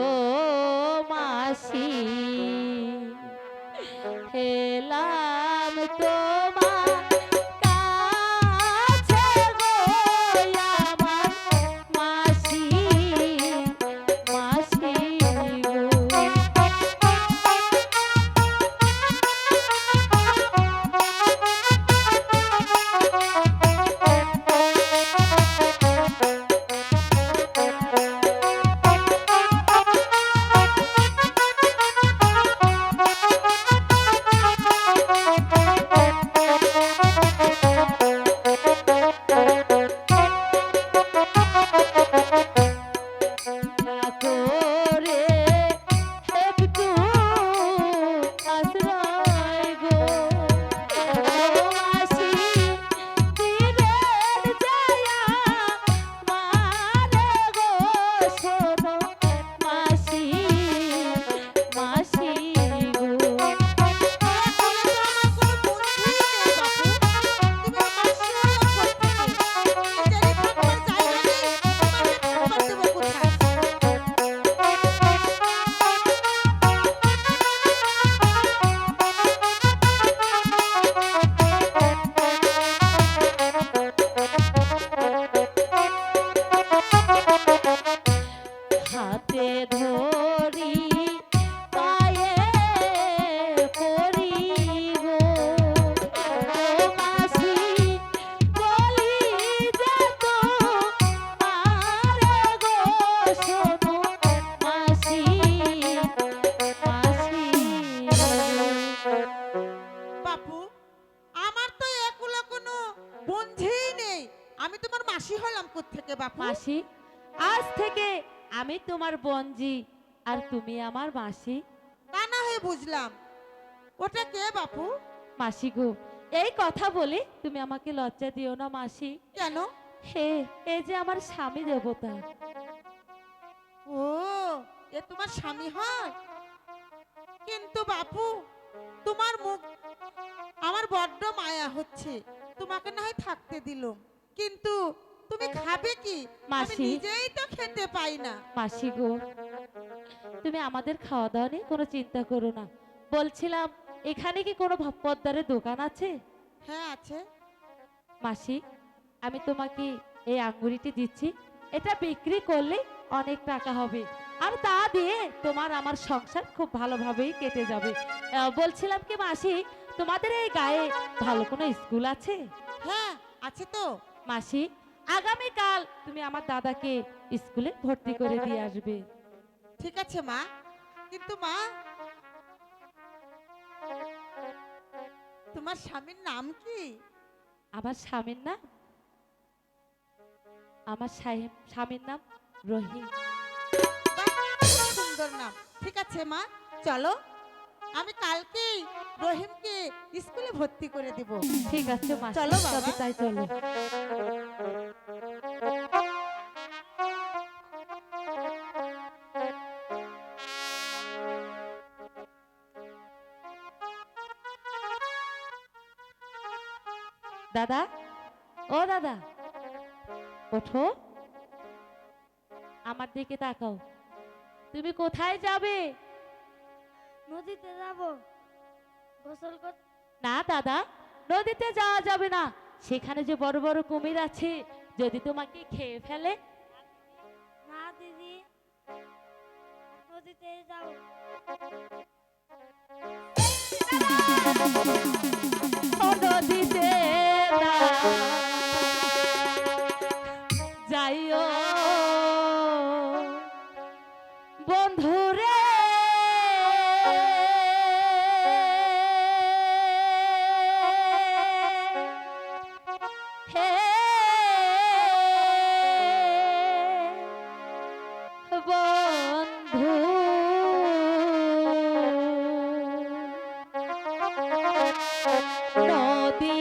ও মাসি হেলাম তোমার কাছে গো আমার মাসি মাসি গো করে একটু আশ্রয় গো মাসি দিনের যায়া মানে গো শোনো মাসি মাসি গো হাতে ধরি পায়ে পড়ি গো মাসি বলি যেত মারে গো শোনো মাসি মাসি বাপু, আমার তো এগুলো কোনো বন্ধুই নেই। আমি তোমার মাসি হলাম কোত্থেকে বাপু? মাসি আজ থেকে আমি তোমার বঞ্জি আর তুমি আমার মাসি। তা না হয়ে বুঝলাম, ওটা কে বাপু? মাসি গো এই কথা বলে তুমি আমাকে লজ্জা দিও না মাসি। কেন? হে এই যে আমার স্বামী দেবতা। ও, এ তোমার স্বামী হয়? কিন্তু বাপু, তোমার মুখ আমার বড্ড মায়া হচ্ছে। তোমাকে না হয় থাকতে দিলুম, কিন্তু তুমি খাবে কি? আমি মাসি। নিজেই তো খেতে পাই না। মাসি গো তুমি আমাদের খাওয়া দাওয়া নিয়ে কোনো চিন্তা করো না। বলছিলাম এখানে কি কোনো পদ্মারের দোকান আছে? হ্যাঁ আছে। মাসি আমি তোমাকে এই আঙ্গুরিটি দিচ্ছি, এটা বিক্রি করলে অনেক টাকা হবে আর তা দিয়ে তোমার আমার সংসার খুব ভালোভাবেই কেটে যাবে। বলছিলাম কি মাসি তোমাদের এই গায়ে ভালো কোনো স্কুল আছে? হ্যাঁ আছে তো। মাসি আগামীকাল তুমি আমার দাদাকে স্কুলে ভর্তি করে দিয়ে আসবে। ঠিক আছে মা, কিন্তু মা, তোমার স্বামীর নাম কি? আমার স্বামীর নাম স্বামীর নাম রহিম। বাহ, খুব সুন্দর নাম। ঠিক আছে মা, চলো আমি কালকেই রহিমকে স্কুলে ভর্তি করে দেব। ঠিক আছে মাসি চলো বাবা। তবে তাই চলো। দাদা ও দাদা ওঠো, আমার দিকে তাকাও। তুমি কোথায় যাবে? নদীতে যাব গোসল করতে। না দাদা নদীতে যাওয়া যাবে না, সেখানে যে বড় বড় কুমির আছে, যদি তোমাকে খেয়ে ফেলে। না দিদি, নদীতে যাও। ও নদীতে না যাইও বন্ধুরে, হে বন্ধু নদী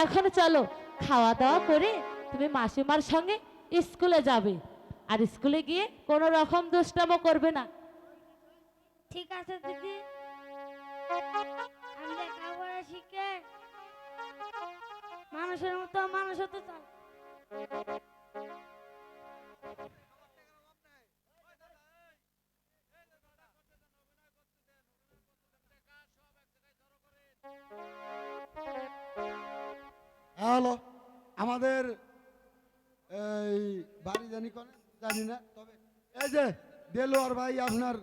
এখন চলো, খাওয়া দাওয়া করে তুমি মাসিমার সঙ্গে স্কুলে যাবে, আর স্কুলে গিয়ে কোনো রকম দুষ্টামো করবে না। ঠিক আছে দিদি, আমি লেখাপড়া শিখে মানুষের মতো মানুষ হতে চাই। হ্যালো, আমাদের এই বাড়ি জানি কোনে জানি না, তবে এই যে দেলোয়ার ভাই আপনার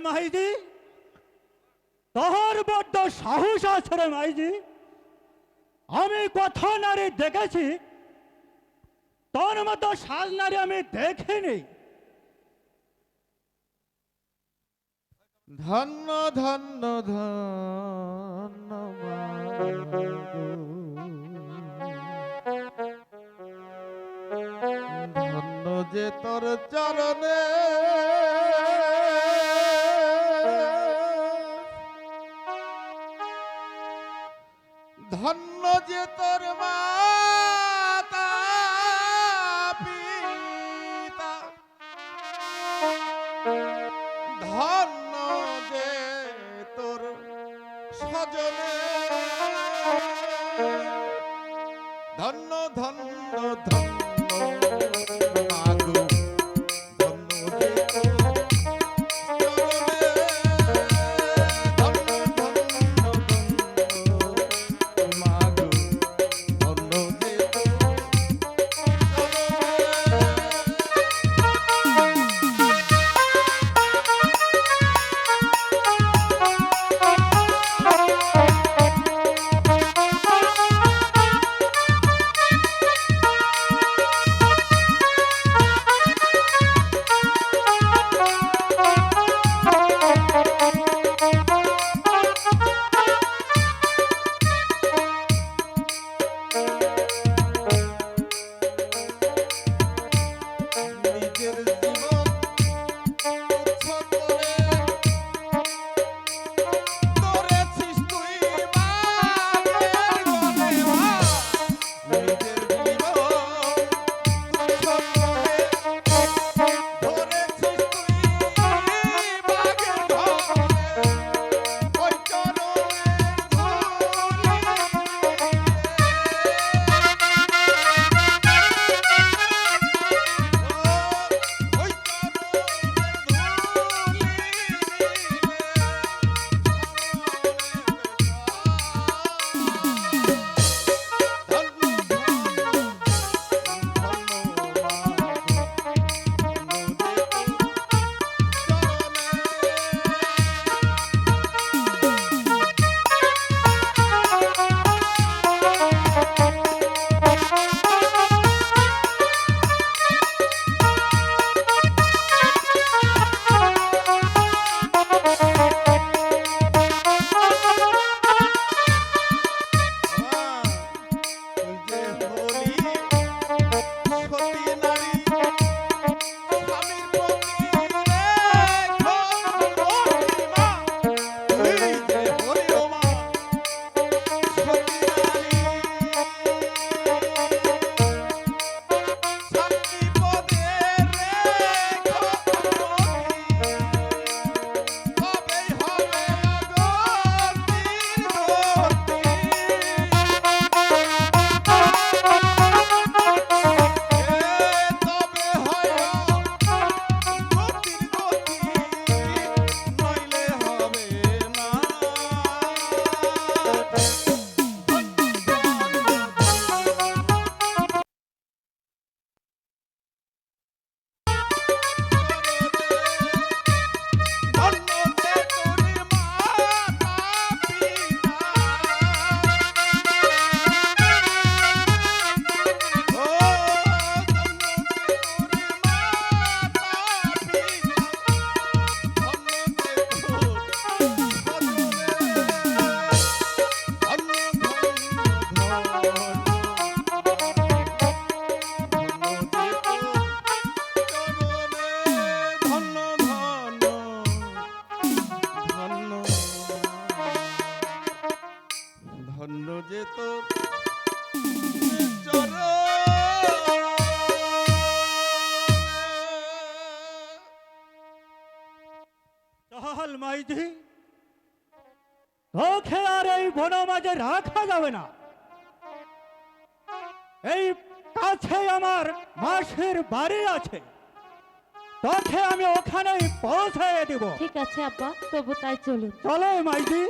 মাইজি, তোর বড্ড সাহস আছে রে মাইজি। আমি কত নারী দেখেছি তোর মতো সাজ নারী আমি দেখিনি। ধন্য ধন্য ধন্য মা গো। ধন্য যে তোর চরণে ধন্য যে তোর মাতা পিতা ধন্য যে তোর স্বজনে ধন্য ধন্য ধন্য মাগো ধন্য যে তোর চরণে ধন্য ধন্য ধন্য মাগো ধন্য যে তোর নিজের জীবন তুচ্ছ করে ধরেছিস তুই মায়ের গলে মা। নিজের জীবন তুচ্ছ করে ধরেছিস তুই মায়ের গলে। ওই চরণের ধুলি ওই ধন্য যে তোর চল মাইজি, তোকে আর এই বন মাঝে রাখা যাবে না। এই কাছে আমার মাসির বাড়ি আছে, তোকে আমি ওখানেই পৌঁছে দেব। ঠিক আছে আব্বা, তবু তাই চলুন। চলো মাইজি।